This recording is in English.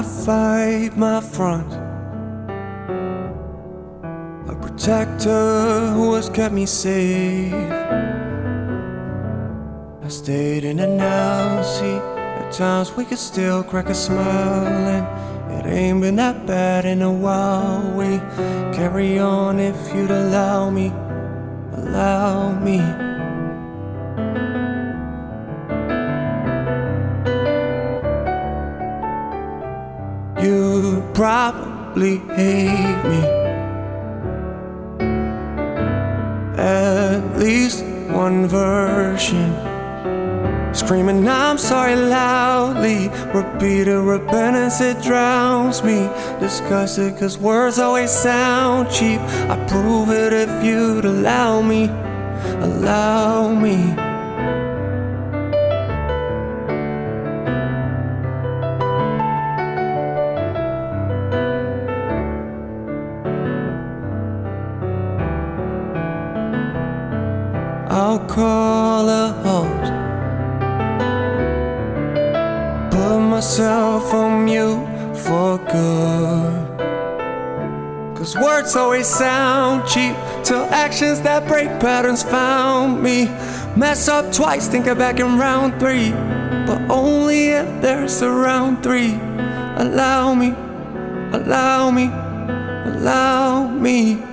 fight my front, a protector who has kept me safe. I stayed in and out, see, at times we could still crack a smile, and it ain't been that bad in a while. We carry on if you'd allow me, allow me. You'd probably hate me, at least one version, screaming I'm sorry loudly, repeated repentance, it drowns me. Disgusted cause words always sound cheap. I'd prove it if you'd allow me, allow me. I'll call a halt, put myself on mute for good, cause words always sound cheap till actions that break patterns found me. Mess up twice, think I'm back in round three, but only if there's a round three. Allow me, allow me, allow me.